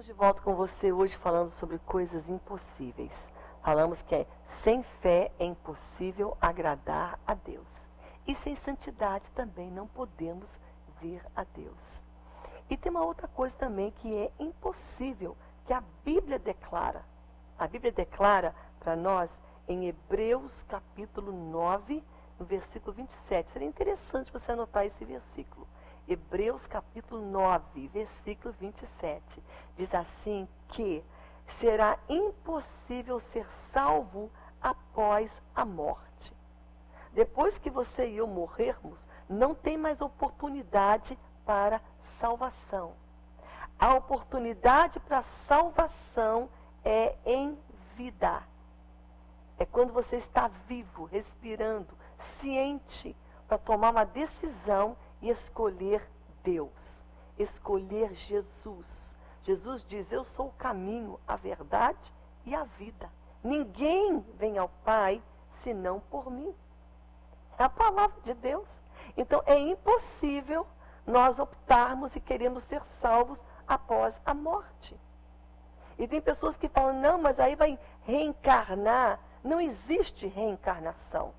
Estamos de volta com você hoje falando sobre coisas impossíveis. Falamos que sem fé é impossível agradar a Deus. E sem santidade também não podemos ver a Deus. E tem uma outra coisa também que é impossível, que a Bíblia declara. A Bíblia declara para nós em Hebreus capítulo 9, no versículo 27. Seria interessante você anotar esse versículo. Hebreus capítulo 9, versículo 27, diz assim que será impossível ser salvo após a morte. Depois que você e eu morrermos, não tem mais oportunidade para salvação. A oportunidade para salvação é em vida. É quando você está vivo, respirando, ciente, para tomar uma decisão e escolher Deus, escolher Jesus. Jesus diz, eu sou o caminho, a verdade e a vida. Ninguém vem ao Pai senão por mim. É a palavra de Deus. Então é impossível nós optarmos e queremos ser salvos após a morte. E tem pessoas que falam, não, mas aí vai reencarnar. Não existe reencarnação.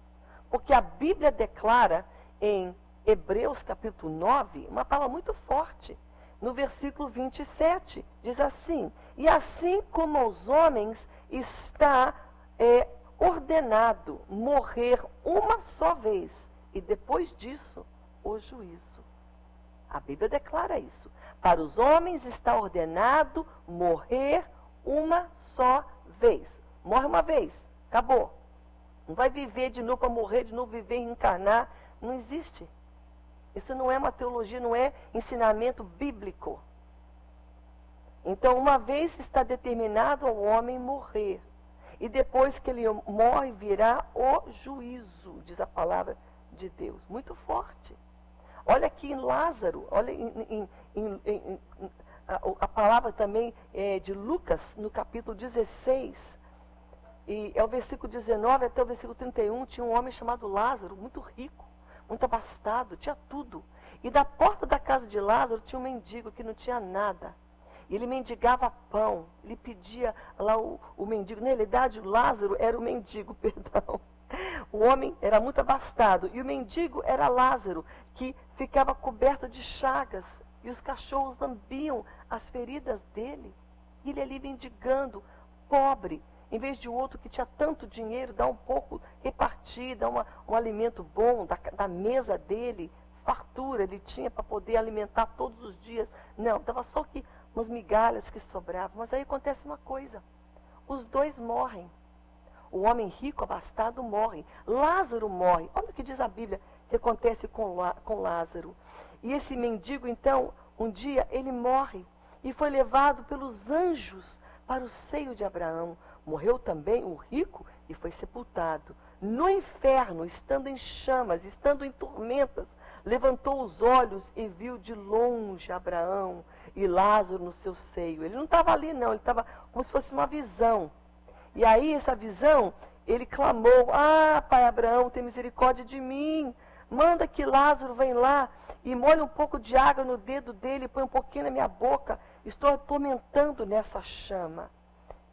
Porque a Bíblia declara em Hebreus capítulo 9, uma palavra muito forte. No versículo 27, diz assim, e assim como aos homens está ordenado morrer uma só vez, e depois disso, o juízo. A Bíblia declara isso. Para os homens está ordenado morrer uma só vez. Morre uma vez, acabou. Não vai viver de novo para morrer, de novo viver e reencarnar. Não existe. Isso não é uma teologia, não é ensinamento bíblico. Então, uma vez está determinado ao homem morrer. E depois que ele morre, virá o juízo, diz a palavra de Deus. Muito forte. Olha aqui em Lázaro, olha a palavra também de Lucas, no capítulo 16. E é o versículo 19 até o versículo 31, tinha um homem chamado Lázaro, muito rico, muito abastado, tinha tudo. E da porta da casa de Lázaro tinha um mendigo que não tinha nada. E ele mendigava pão, ele pedia lá o mendigo. Na realidade, Lázaro era o mendigo, perdão. O homem era muito abastado. E o mendigo era Lázaro, que ficava coberto de chagas. E os cachorros lambiam as feridas dele. E ele ali mendigando, pobre. Em vez de outro que tinha tanto dinheiro, dar um pouco, repartir, dar um alimento bom da mesa dele, fartura ele tinha para poder alimentar todos os dias. Não, dava só que umas migalhas que sobravam. Mas aí acontece uma coisa, os dois morrem. O homem rico, abastado, morre. Lázaro morre. Olha o que diz a Bíblia que acontece com Lázaro. E esse mendigo, então, um dia ele morre e foi levado pelos anjos para o seio de Abraão. Morreu também o rico e foi sepultado. No inferno, estando em chamas, estando em tormentas, levantou os olhos e viu de longe Abraão e Lázaro no seu seio. Ele não estava ali não, ele estava como se fosse uma visão. E aí essa visão, ele clamou, pai Abraão, tem misericórdia de mim. Manda que Lázaro venha lá e molhe um pouco de água no dedo dele, põe um pouquinho na minha boca. Estou atormentando nessa chama.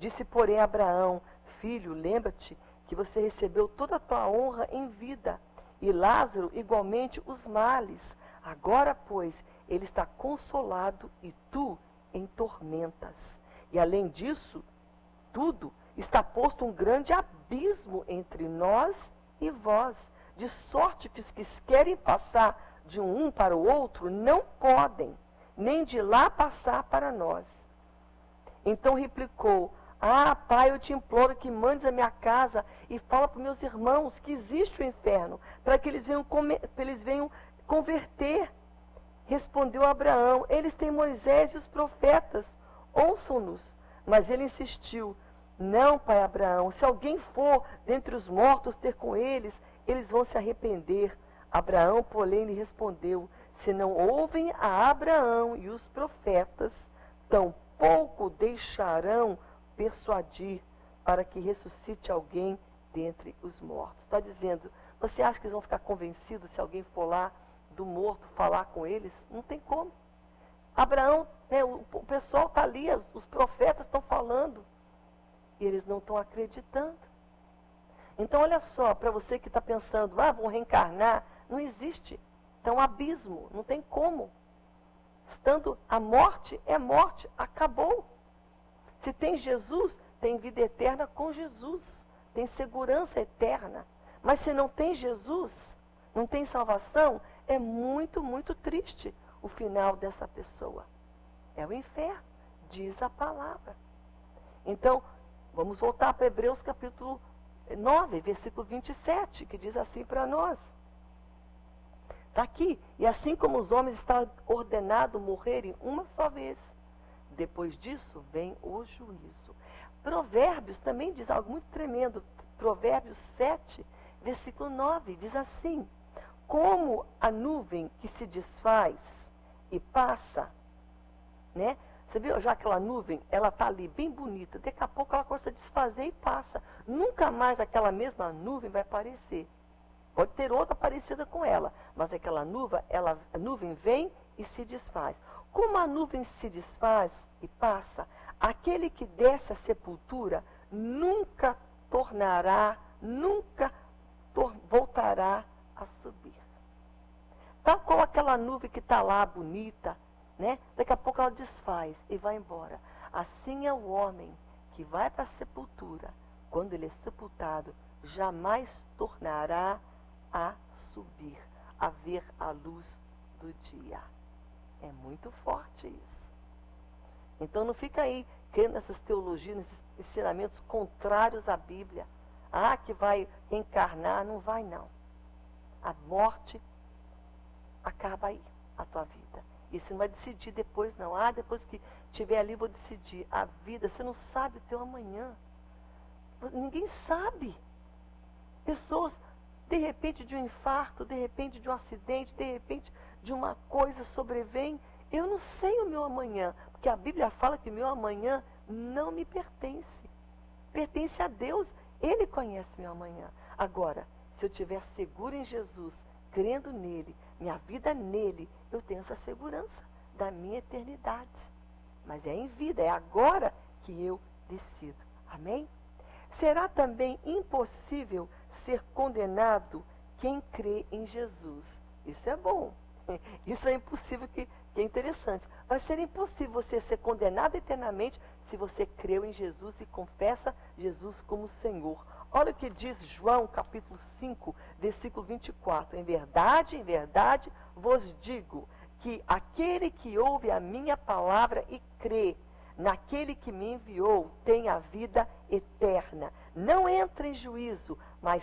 Disse, porém, Abraão, filho, lembra-te que você recebeu toda a tua honra em vida, e Lázaro igualmente os males. Agora, pois, ele está consolado e tu em tormentas. E além disso, tudo, está posto um grande abismo entre nós e vós, de sorte que os que querem passar de um para o outro não podem, nem de lá passar para nós. Então replicou, pai, eu te imploro que mandes a minha casa e fala para os meus irmãos que existe o inferno, para que eles venham converter. Respondeu Abraão, eles têm Moisés e os profetas, ouçam-nos. Mas ele insistiu, não, pai Abraão, se alguém for dentre os mortos ter com eles, eles vão se arrepender. Abraão, porém, lhe respondeu, se não ouvem a Abraão e os profetas, tampouco deixarão persuadir para que ressuscite alguém dentre os mortos. Está dizendo, você acha que eles vão ficar convencidos se alguém for lá do morto falar com eles? Não tem como. Abraão, né, o pessoal está ali, os profetas estão falando. E eles não estão acreditando. Então, olha só, para você que está pensando, vão reencarnar, não existe. Então, um abismo, não tem como. Estando a morte, é morte, acabou. Se tem Jesus, tem vida eterna com Jesus. Tem segurança eterna. Mas se não tem Jesus, não tem salvação, é muito, muito triste o final dessa pessoa. É o inferno, diz a palavra. Então, vamos voltar para Hebreus capítulo 9, versículo 27, que diz assim para nós. Está aqui. E assim como os homens estão ordenados morrerem uma só vez, depois disso vem o juízo. Provérbios também diz algo muito tremendo. Provérbios 7, versículo 9, diz assim: como a nuvem que se desfaz e passa, né? Você viu já aquela nuvem, ela está ali bem bonita, daqui a pouco ela começa a desfazer e passa. Nunca mais aquela mesma nuvem vai aparecer. Pode ter outra parecida com ela, mas aquela a nuvem vem e se desfaz. Como a nuvem se desfaz e passa, aquele que desce à sepultura nunca voltará a subir. Tal qual aquela nuvem que está lá bonita, né? Daqui a pouco ela desfaz e vai embora. Assim é o homem que vai para a sepultura, quando ele é sepultado, jamais tornará a subir, a ver a luz do dia. É muito forte isso. Então não fica aí crendo nessas teologias, nesses ensinamentos contrários à Bíblia. Que vai reencarnar, não vai não. A morte acaba aí, a tua vida. E você não vai decidir depois não. Depois que estiver ali vou decidir. A vida, você não sabe o teu amanhã. Ninguém sabe. Pessoas, de repente de um infarto, de repente de um acidente, de repente de uma coisa sobrevém. Eu não sei o meu amanhã, porque a Bíblia fala que o meu amanhã não me pertence. Pertence a Deus. Ele conhece meu amanhã. Agora, se eu estiver seguro em Jesus, crendo nele, minha vida nele, eu tenho essa segurança da minha eternidade. Mas é em vida, é agora que eu decido. Amém? Será também impossível ser condenado quem crê em Jesus. Isso é bom. Isso é impossível, que é interessante. Vai ser impossível você ser condenado eternamente se você creu em Jesus e confessa Jesus como Senhor. Olha o que diz João, capítulo 5, versículo 24. Em verdade, vos digo que aquele que ouve a minha palavra e crê naquele que me enviou tem a vida eterna. Não entra em juízo, mas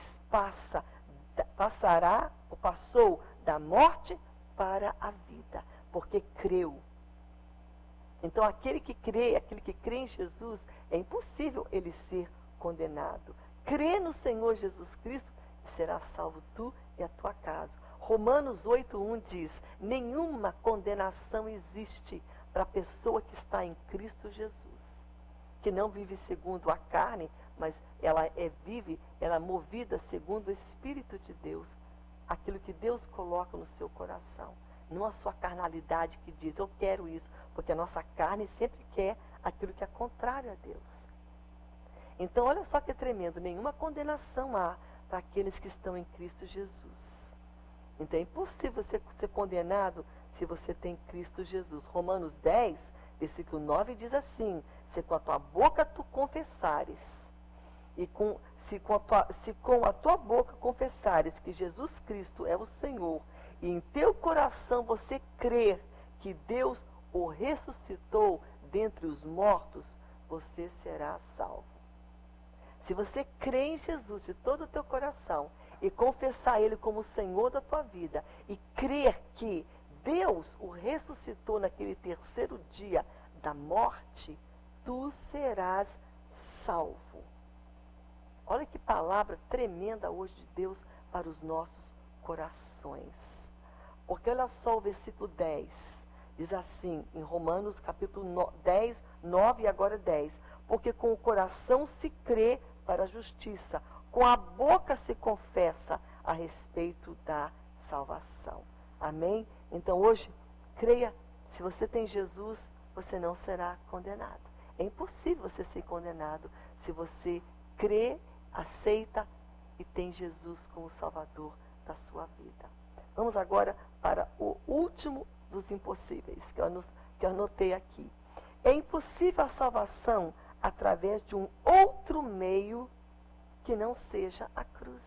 passou da morte para a vida, porque creu. Então, aquele que crê em Jesus, é impossível ele ser condenado. Crê no Senhor Jesus Cristo e será salvo tu e a tua casa. Romanos 8:1 diz: nenhuma condenação existe para a pessoa que está em Cristo Jesus, que não vive segundo a carne, mas ela é movida segundo o Espírito de Deus, aquilo que Deus coloca no seu coração. Não a sua carnalidade que diz, eu quero isso, porque a nossa carne sempre quer aquilo que é contrário a Deus. Então, olha só que tremendo, nenhuma condenação há para aqueles que estão em Cristo Jesus. Então, é impossível você ser condenado se você tem Cristo Jesus. Romanos 10, versículo 9 diz assim: se com a tua boca tu confessares, se com a tua boca confessares que Jesus Cristo é o Senhor, e em teu coração você crer que Deus o ressuscitou dentre os mortos, você será salvo. Se você crê em Jesus de todo o teu coração e confessar Ele como o Senhor da tua vida e crer que Deus o ressuscitou naquele terceiro dia da morte, tu serás salvo. Olha que palavra tremenda hoje de Deus para os nossos corações. Porque olha só o versículo 10. Diz assim, em Romanos capítulo 10, 9 e agora 10. Porque com o coração se crê para a justiça, com a boca se confessa a respeito da salvação. Amém? Então hoje, creia Se você tem Jesus, você não será condenado. É impossível você ser condenado se você crê, aceita e tem Jesus como Salvador da sua vida. Vamos agora para o último dos impossíveis, que eu anotei aqui. É impossível a salvação através de um outro meio que não seja a cruz.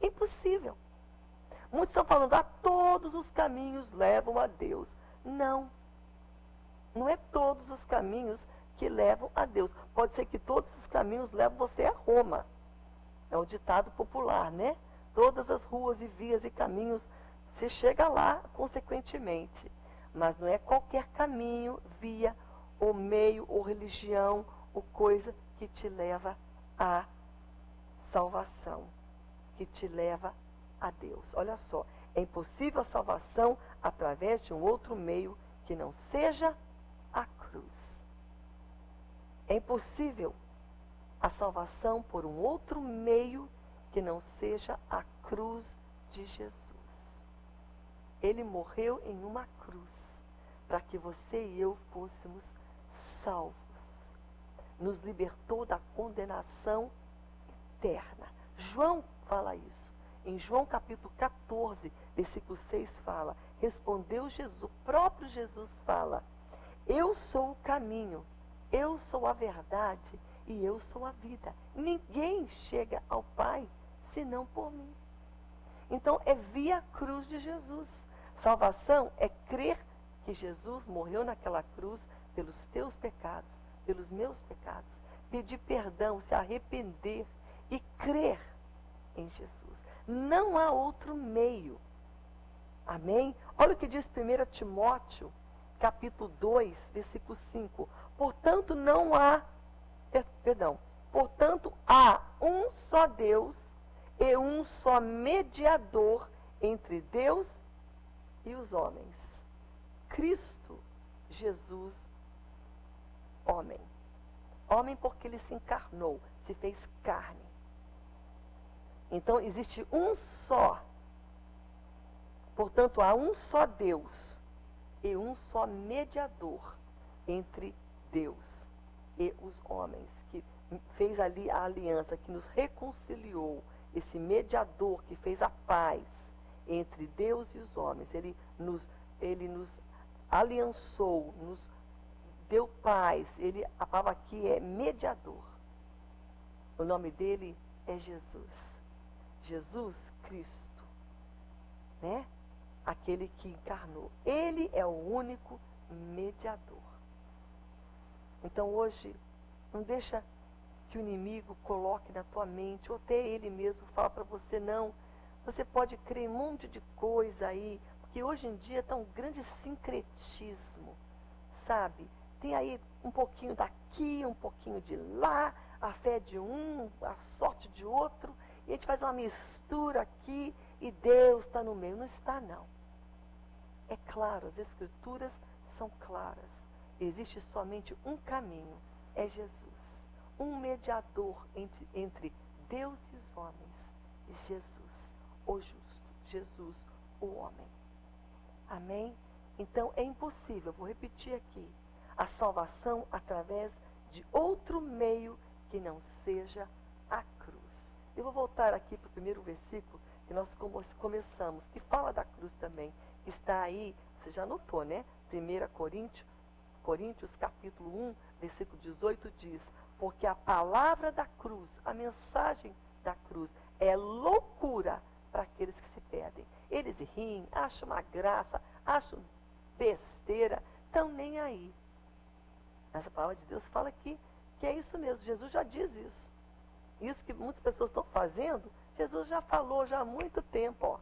Impossível. Muitos estão falando, todos os caminhos levam a Deus. Não. Não é todos os caminhos que levam a Deus. Pode ser que todos os caminhos levam você a Roma. É um ditado popular, né? Todas as ruas e vias e caminhos, você chega lá consequentemente. Mas não é qualquer caminho, via, ou meio, ou religião, ou coisa que te leva à salvação, que te leva a Deus. Olha só, é impossível a salvação através de um outro meio que não seja a cruz. É impossível a salvação por um outro meio que não seja a cruz de Jesus. Ele morreu em uma cruz para que você e eu fôssemos salvos. Nos libertou da condenação eterna. João fala isso. Em João capítulo 14, versículo 6 fala, respondeu Jesus, o próprio Jesus fala, eu sou o caminho, eu sou a verdade e eu sou a vida. Ninguém chega ao Pai senão por mim. Então é via cruz de Jesus. Salvação é crer que Jesus morreu naquela cruz pelos teus pecados, pelos meus pecados. Pedir perdão, se arrepender e crer em Jesus. Não há outro meio. Amém? Olha o que diz 1 Timóteo, capítulo 2, versículo 5. Portanto, portanto, há um só Deus e um só mediador entre Deus e os homens. Cristo Jesus, homem. Homem porque ele se encarnou, se fez carne. Então, existe um só. Portanto, há um só Deus e um só mediador entre Deus e os homens, que fez ali a aliança, que nos reconciliou, esse mediador que fez a paz entre Deus e os homens. Ele nos aliançou, nos deu paz. A palavra aqui é mediador. O nome dele é Jesus. Jesus Cristo, né? Aquele que encarnou. Ele é o único mediador. Então hoje, não deixa que o inimigo coloque na tua mente, ou até ele mesmo fala para você, não, você pode crer em um monte de coisa aí, porque hoje em dia está um grande sincretismo, sabe? Tem aí um pouquinho daqui, um pouquinho de lá, a fé de um, a sorte de outro, e a gente faz uma mistura aqui e Deus está no meio. Não está, não. É claro, as Escrituras são claras. Existe somente um caminho, é Jesus. Um mediador entre Deus e os homens. Jesus, o justo. Jesus, o homem. Amém? Então é impossível, vou repetir aqui, a salvação através de outro meio que não seja a cruz. Eu vou voltar aqui para o primeiro versículo que nós começamos, que fala da cruz também. Está aí, você já notou, né? 1 Coríntios capítulo 1, versículo 18 diz, porque a palavra da cruz, a mensagem da cruz, é loucura para aqueles que se perdem. Eles riem, acham uma graça, acham besteira, estão nem aí. Mas a palavra de Deus fala aqui que é isso mesmo, Jesus já diz isso. Isso que muitas pessoas estão fazendo, Jesus já falou já há muito tempo, ó.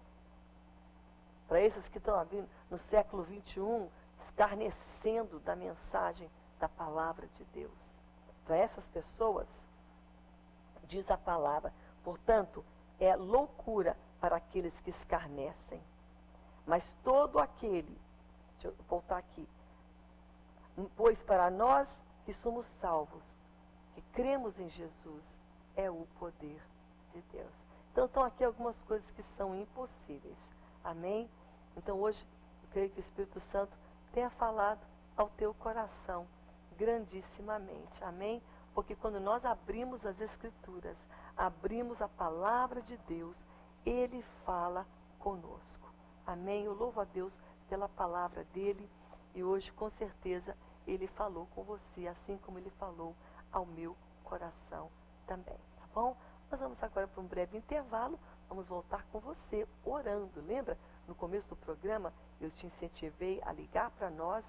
Para esses que estão vindo no século 21, escarnecendo da mensagem da palavra de Deus. Para essas pessoas, diz a palavra, portanto, é loucura para aqueles que escarnecem. Mas todo aquele, deixa eu voltar aqui, pois para nós que somos salvos, que cremos em Jesus, é o poder de Deus. Então estão aqui algumas coisas que são impossíveis. Amém? Então hoje, eu creio que o Espírito Santo tenha falado ao teu coração grandissimamente. Amém? Porque quando nós abrimos as Escrituras, abrimos a palavra de Deus, Ele fala conosco. Amém? Eu louvo a Deus pela palavra dEle e hoje, com certeza, Ele falou com você, assim como Ele falou ao meu coração também. Tá bom? Nós vamos agora para um breve intervalo. Vamos voltar com você orando. Lembra? No começo do programa, eu te incentivei a ligar para nós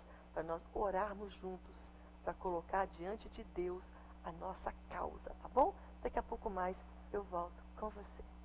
orarmos juntos, para colocar diante de Deus a nossa causa, tá bom? Daqui a pouco mais eu volto com você.